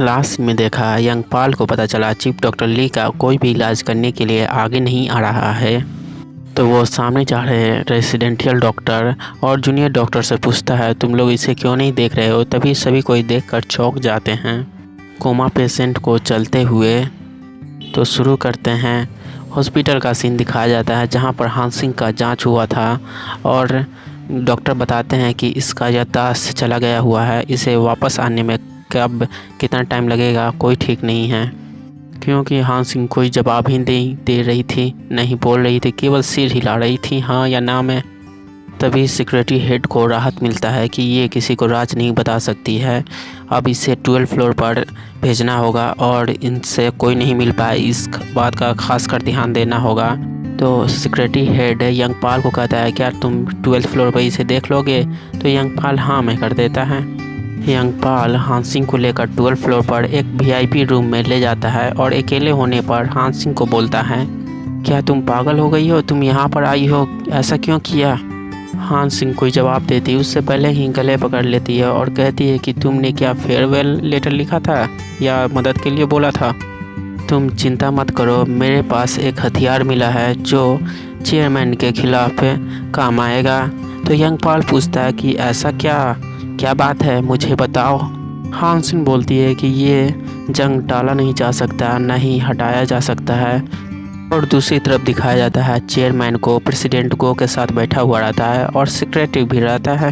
Last में देखा यंगपाल को पता चला चीफ डॉक्टर ली का कोई भी इलाज करने के लिए आगे नहीं आ रहा है। तो वो सामने जा रहे रेसिडेंशियल डॉक्टर और जूनियर डॉक्टर से पूछता है तुम लोग इसे क्यों नहीं देख रहे हो। तभी सभी कोई देखकर चौंक जाते हैं। कोमा पेशेंट को चलते हुए तो शुरू करते हैं। हॉस्पिटल का सीन दिखाया जाता है जहाँ पर हांसिंग का जांच हुआ था और डॉक्टर बताते हैं कि इसका याददाश्त चला गया हुआ है, इसे वापस आने में कब कितना टाइम लगेगा कोई ठीक नहीं है। क्योंकि हांसिंग कोई जवाब ही नहीं दे रही थी, नहीं बोल रही थी, केवल सिर हिला रही थी हाँ या ना में। तभी सिक्योरिटी हेड को राहत मिलता है कि ये किसी को राज नहीं बता सकती है। अब इसे 12 फ्लोर पर भेजना होगा और इनसे कोई नहीं मिल पाए, इस बात का खास कर ध्यान देना होगा। तो सिक्योरिटी हेड यंगपाल को कहता है क्या तुम 12th फ्लोर पर इसे देख लोगे। तो यंगपाल हाँ में कर देता है। यंगपाल हांसिंग को लेकर 12 फ्लोर पर एक वीआईपी रूम में ले जाता है और अकेले होने पर हांसिंग को बोलता है क्या तुम पागल हो गई हो, तुम यहाँ पर आई हो, ऐसा क्यों किया। हांसिंग कोई जवाब देती उससे पहले ही गले पकड़ लेती है और कहती है कि तुमने क्या फेयरवेल लेटर लिखा था या मदद के लिए बोला था। तुम चिंता मत करो, मेरे पास एक हथियार मिला है जो चेयरमैन के खिलाफ काम आएगा। तो यंगपाल पूछता है कि ऐसा क्या बात है, मुझे बताओ। हांसिंग बोलती है कि ये जंग टाला नहीं जा सकता, न ही हटाया जा सकता है। और दूसरी तरफ दिखाया जाता है चेयरमैन को प्रेसिडेंट गो के साथ बैठा हुआ रहता है और सेक्रेटरी भी रहता है।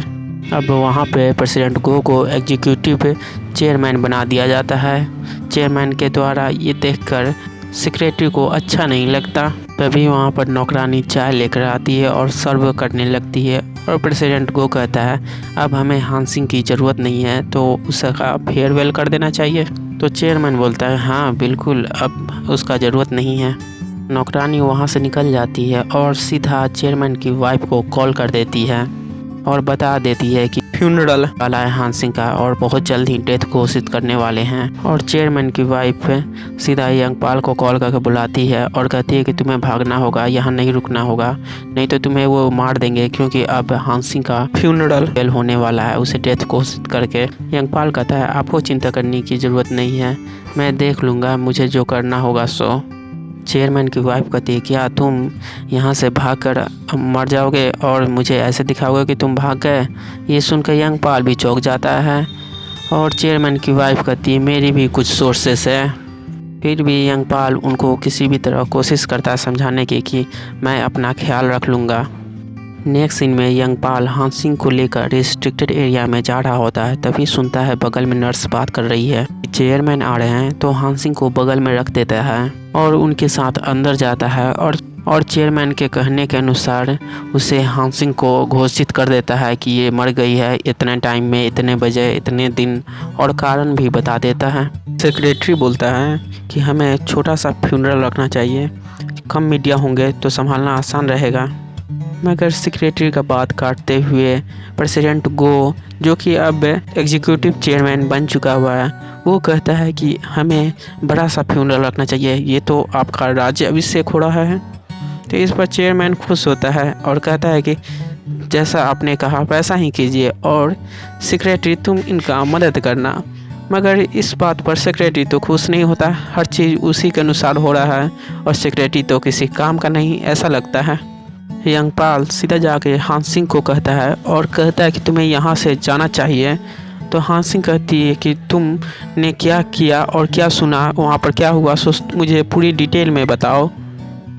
अब वहाँ पे प्रेसिडेंट गो को एग्जीक्यूटिव चेयरमैन बना दिया जाता है। चेयरमैन के द्वारा ये देखकर सेक्रेटरी को अच्छा नहीं लगता। तभी वहाँ पर नौकरानी चाय लेकर आती है और सर्व करने लगती है और प्रेसिडेंट गो कहता है अब हमें हांसिंग की ज़रूरत नहीं है तो उसका फेयरवेल कर देना चाहिए। तो चेयरमैन बोलता है हाँ बिल्कुल, अब उसका ज़रूरत नहीं है। नौकरानी वहाँ से निकल जाती है और सीधा चेयरमैन की वाइफ को कॉल कर देती है और बता देती है कि फ्यूनरल वाला है हांसिंग का और बहुत जल्द ही डेथ घोषित करने वाले हैं। और चेयरमैन की वाइफ सीधा यंगपाल को कॉल करके बुलाती है और कहती है कि तुम्हें भागना होगा, यहाँ नहीं रुकना होगा, नहीं तो तुम्हें वो मार देंगे क्योंकि अब हांसिंग का फ्यूनरल होने वाला है, उसे डेथ घोषित करके। यंगपाल कहता है आपको चिंता करने की ज़रूरत नहीं है, मैं देख लूँगा, मुझे जो करना होगा सो। चेयरमैन की वाइफ कहती है क्या तुम यहाँ से भागकर मर जाओगे और मुझे ऐसे दिखाओगे कि तुम भाग गए। ये सुनकर यंगपाल भी चौंक जाता है और चेयरमैन की वाइफ कहती है मेरी भी कुछ सोर्सेस है। फिर भी यंगपाल उनको किसी भी तरह कोशिश करता है समझाने की कि मैं अपना ख्याल रख लूँगा। नेक्स्ट सीन में यंगपाल हांसिंग को लेकर रिस्ट्रिक्टेड एरिया में जा रहा होता है। तभी सुनता है बगल में नर्स बात कर रही है, चेयरमैन आ रहे हैं। तो हांसिंग को बगल में रख देता है और उनके साथ अंदर जाता है और चेयरमैन के कहने के अनुसार उसे हांसिंग को घोषित कर देता है कि ये मर गई है इतने टाइम में, इतने बजे, इतने दिन, और कारण भी बता देता है। सेक्रेटरी बोलता है कि हमें छोटा सा फ्यूनरल रखना चाहिए, कम मीडिया होंगे तो संभालना आसान रहेगा। मगर सेक्रेटरी का बात काटते हुए प्रेसिडेंट गो, जो कि अब एग्जीक्यूटिव चेयरमैन बन चुका हुआ है, वो कहता है कि हमें बड़ा सा फ्यूनरल रखना चाहिए, ये तो आपका राज्य अभिषेक हो रहा है। तो इस पर चेयरमैन खुश होता है और कहता है कि जैसा आपने कहा वैसा ही कीजिए और सेक्रेटरी तुम इनका मदद करना। मगर इस बात पर सेक्रेटरी तो खुश नहीं होता, हर चीज़ उसी के अनुसार हो रहा है और सेक्रेटरी तो किसी काम का नहीं ऐसा लगता है। यंगपाल सीधा जाके हांसिंग को कहता है और कहता है कि तुम्हें यहाँ से जाना चाहिए। तो हांसिंग कहती है कि तुमने क्या किया और क्या सुना, वहाँ पर क्या हुआ, सो मुझे पूरी डिटेल में बताओ।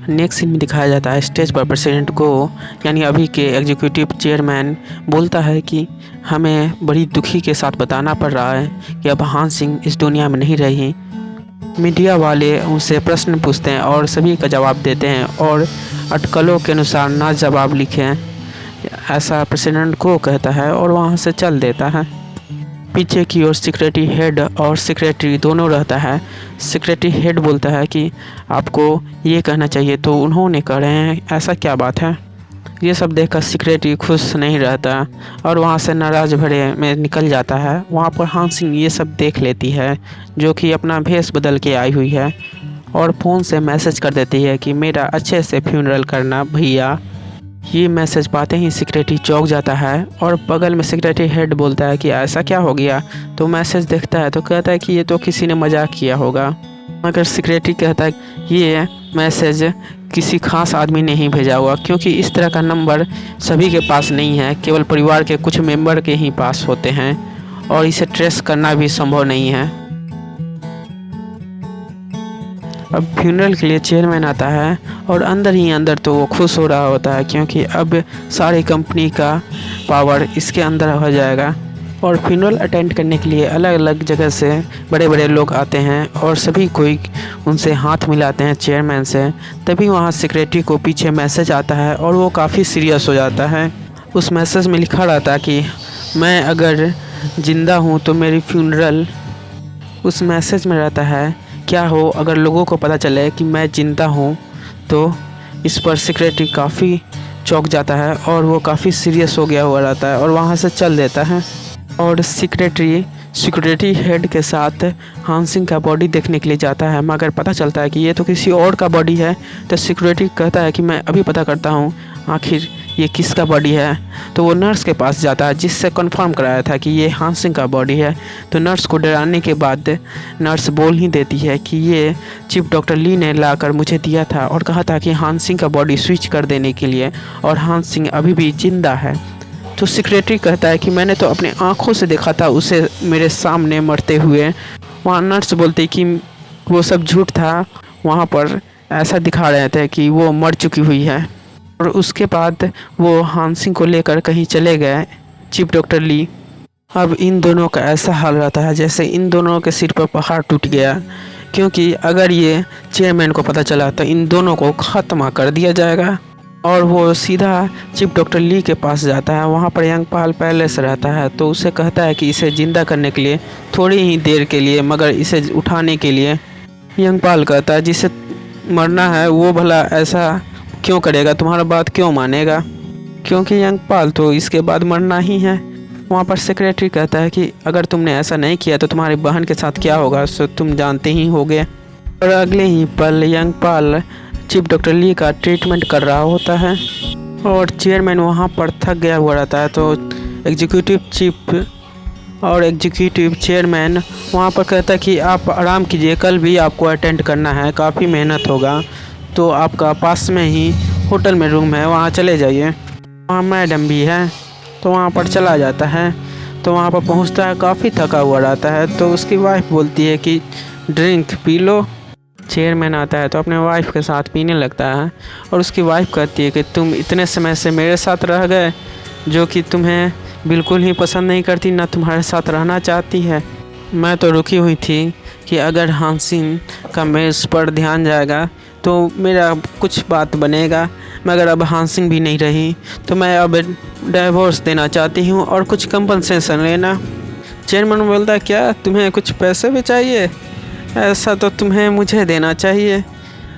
नेक्स्ट सीन में दिखाया जाता है स्टेज पर प्रेसिडेंट को यानी अभी के एग्जीक्यूटिव चेयरमैन बोलता है कि हमें बड़ी दुखी के साथ बताना पड़ रहा है कि अब हांसिंग इस दुनिया में नहीं रही। मीडिया वाले उनसे प्रश्न पूछते हैं और सभी का जवाब देते हैं और अटकलों के अनुसार ना जवाब लिखें, ऐसा प्रेसिडेंट को कहता है और वहाँ से चल देता है। पीछे की ओर सिक्योरिटी हेड और सेक्रेटरी दोनों रहता है। सेक्रेटरी हेड बोलता है कि आपको ये कहना चाहिए तो उन्होंने कह रहे हैं, ऐसा क्या बात है। ये सब देखकर सेक्रेटरी खुश नहीं रहता और वहाँ से नाराज भरे में निकल जाता है। वहाँ पर हांसिंग ये सब देख लेती है, जो कि अपना भेष बदल के आई हुई है, और फ़ोन से मैसेज कर देती है कि मेरा अच्छे से फ्यूनरल करना भैया। ये मैसेज पाते ही सेक्रेटरी चौंक जाता है और बगल में सेक्रेटरी हेड बोलता है कि ऐसा क्या हो गया। तो मैसेज देखता है तो कहता है कि ये तो किसी ने मजाक किया होगा। मगर सेक्रेटरी कहता है ये मैसेज किसी खास आदमी ने ही भेजा हुआ, क्योंकि इस तरह का नंबर सभी के पास नहीं है, केवल परिवार के कुछ मेंबर के ही पास होते हैं और इसे ट्रेस करना भी संभव नहीं है। अब फ्यूनरल के लिए चेयरमैन आता है और अंदर ही अंदर तो वो खुश हो रहा होता है, क्योंकि अब सारी कंपनी का पावर इसके अंदर हो जाएगा। और फ्यूनरल अटेंड करने के लिए अलग अलग जगह से बड़े बड़े लोग आते हैं और सभी कोई उनसे हाथ मिलाते हैं चेयरमैन से। तभी वहाँ सेक्रेटरी को पीछे मैसेज आता है और वो काफ़ी सीरियस हो जाता है। उस मैसेज में लिखा रहता कि मैं अगर ज़िंदा हूँ तो मेरी फ्यूनरल। उस मैसेज में रहता है क्या हो अगर लोगों को पता चले कि मैं ज़िंदा हूँ। तो इस पर सेक्रेटरी काफ़ी चौंक जाता है और वो काफ़ी सीरियस हो गया हुआ रहता है और वहाँ से चल देता है। और सिक्योरिटी हेड के साथ हांसिंग का बॉडी देखने के लिए जाता है, मगर पता चलता है कि ये तो किसी और का बॉडी है। तो सिक्योरिटी कहता है कि मैं अभी पता करता हूँ आखिर ये किसका बॉडी है। तो वो नर्स के पास जाता है जिससे कंफर्म कराया था कि ये हांसिंग का बॉडी है। तो नर्स को डराने के बाद नर्स बोल ही देती है कि ये चीफ डॉक्टर ली ने लाकर मुझे दिया था और कहा था कि हांसिंग का बॉडी स्विच कर देने के लिए, और हांसिंग अभी भी जिंदा है। तो सेक्रेटरी कहता है कि मैंने तो अपने आँखों से देखा था उसे मेरे सामने मरते हुए। वहाँ नर्स बोलती कि वो सब झूठ था, वहाँ पर ऐसा दिखा रहे थे कि वो मर चुकी हुई है। और उसके बाद वो हांसिंग को लेकर कहीं चले गए चीफ डॉक्टर ली। अब इन दोनों का ऐसा हाल रहता है जैसे इन दोनों के सिर पर पहाड़ टूट गया, क्योंकि अगर ये चेयरमैन को पता चला तो इन दोनों को ख़त्म कर दिया जाएगा। और वो सीधा चीफ डॉक्टर ली के पास जाता है। वहाँ पर यंगपाल पहले से रहता है तो उसे कहता है कि इसे ज़िंदा करने के लिए थोड़ी ही देर के लिए, मगर इसे उठाने के लिए। यंगपाल कहता है जिसे मरना है वो भला ऐसा क्यों करेगा, तुम्हारा बात क्यों मानेगा, क्योंकि यंगपाल तो इसके बाद मरना ही है। वहाँ पर सेक्रेटरी कहता है कि अगर तुमने ऐसा नहीं किया तो तुम्हारी बहन के साथ क्या होगा सो तुम जानते ही होगे। और अगले ही पल यंगपाल चीफ डॉक्टर ली का ट्रीटमेंट कर रहा होता है और चेयरमैन वहाँ पर थक गया हुआ रहता है। तो एग्जीक्यूटिव चेयरमैन वहाँ पर कहता है कि आप आराम कीजिए, कल भी आपको अटेंड करना है, काफ़ी मेहनत होगा। तो आपका पास में ही होटल में रूम है, वहाँ चले जाइए, वहाँ मैडम भी है। तो वहाँ पर चला जाता है। तो वहाँ पर पहुँचता है, काफ़ी थका हुआ रहता है। तो उसकी वाइफ बोलती है कि ड्रिंक पी लो। चेयरमैन आता है तो अपने वाइफ के साथ पीने लगता है और उसकी वाइफ कहती है कि तुम इतने समय से मेरे साथ रह गए जो कि तुम्हें बिल्कुल ही पसंद नहीं करती, ना तुम्हारे साथ रहना चाहती है। मैं तो रुकी हुई थी कि अगर हांसिंग का मेरे पर ध्यान जाएगा तो मेरा कुछ बात बनेगा, मगर अब हांसिंग भी नहीं रही तो मैं अब डिवोर्स देना चाहती हूँ और कुछ कंपनसेशन लेना। चेयरमैन बोलता है क्या तुम्हें कुछ पैसे भी चाहिए, ऐसा तो तुम्हें मुझे देना चाहिए।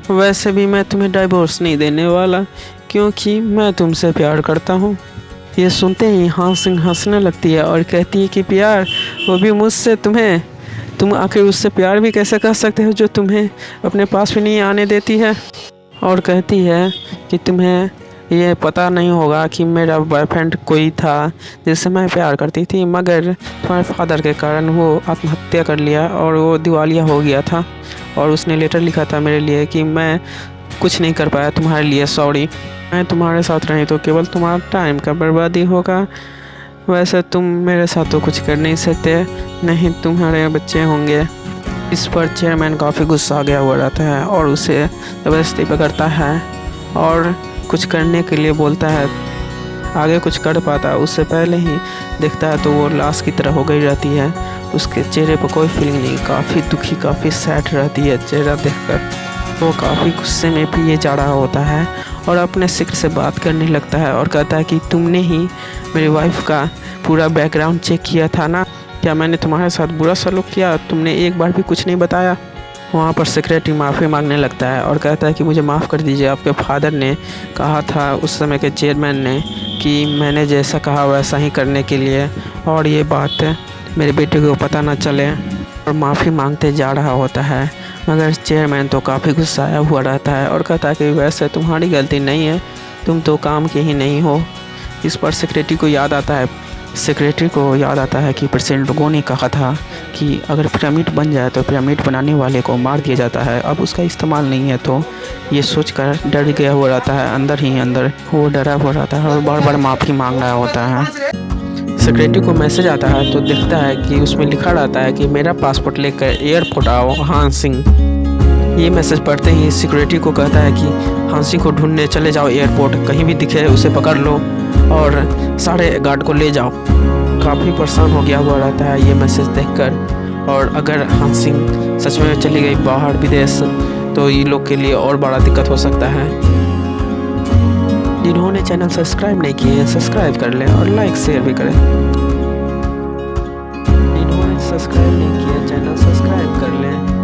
वैसे भी मैं तुम्हें डिवोर्स नहीं देने वाला क्योंकि मैं तुमसे प्यार करता हूँ। ये सुनते ही हांसिंग हंसने लगती है और कहती है कि प्यार, वो भी मुझसे तुम्हें, तुम आखिर उससे प्यार भी कैसे कर सकते हो जो तुम्हें अपने पास भी नहीं आने देती है। और कहती है कि तुम्हें ये पता नहीं होगा कि मेरा बॉयफ्रेंड कोई था जिससे मैं प्यार करती थी, मगर तुम्हारे फादर के कारण वो आत्महत्या कर लिया और वो दिवालिया हो गया था। और उसने लेटर लिखा था मेरे लिए कि मैं कुछ नहीं कर पाया तुम्हारे लिए, सॉरी। मैं तुम्हारे साथ रही तो केवल तुम्हारा टाइम का बर्बादी होगा, वैसे तुम मेरे साथ तो कुछ कर नहीं सकते, नहीं तुम्हारे बच्चे होंगे। इस पर चेयरमैन काफ़ी गुस्सा गया हुआ रहता है और उसे ज़बरदस्ती पकड़ता है और कुछ करने के लिए बोलता है। आगे कुछ कर पाता है उससे पहले ही देखता है तो वो लाश की तरह हो गई रहती है। उसके चेहरे पर कोई फीलिंग नहीं, काफ़ी दुखी, काफ़ी सैड रहती है चेहरा देखकर। वो काफ़ी गुस्से में पिए जा रहा होता है और अपने सिक्र से बात करने लगता है और कहता है कि तुमने ही मेरी वाइफ का पूरा बैकग्राउंड चेक किया था ना, क्या मैंने तुम्हारे साथ बुरा सलूक किया, तुमने एक बार भी कुछ नहीं बताया। वहाँ पर सेक्रेटरी माफ़ी मांगने लगता है और कहता है कि मुझे माफ़ कर दीजिए, आपके फादर ने कहा था उस समय के चेयरमैन ने कि मैंने जैसा कहा वैसा ही करने के लिए, और ये बात मेरे बेटे को पता ना चले। और माफ़ी मांगते जा रहा होता है, मगर चेयरमैन तो काफ़ी गुस्साया हुआ रहता है और कहता है कि वैसे तुम्हारी गलती नहीं है, तुम तो काम के ही नहीं हो। इस पर सेक्रेटरी को याद आता है कि प्रेसिडेंट लोगों ने कहा था कि अगर पिरामिड बन जाए तो पिरामिड बनाने वाले को मार दिया जाता है। अब उसका इस्तेमाल नहीं है, तो ये सोचकर डर गया हुआ रहता है। अंदर ही अंदर वो डरा हुआ रहता है और बार बार माफ़ी मांग रहा होता है। सेक्रेटरी को मैसेज आता है तो देखता है कि उसमें लिखा रहता है कि मेरा पासपोर्ट लेकर एयरपोर्ट आओ, हांस सिंह। ये मैसेज पढ़ते ही सिक्योरिटी को कहता है कि हांस सिंह को ढूंढने चले जाओ एयरपोर्ट, कहीं भी दिखे उसे पकड़ लो और सारे गार्ड को ले जाओ। काफ़ी परेशान हो गया हुआ रहता है ये मैसेज देखकर। और अगर हांस सिंह सच में चली गई बाहर विदेश तो ये लोग के लिए और बड़ा दिक्कत हो सकता है। जिन्होंने चैनल सब्सक्राइब नहीं किए सब्सक्राइब कर लें और लाइक शेयर भी करें। जिन्होंने सब्सक्राइब नहीं किया चैनल सब्सक्राइब कर लें।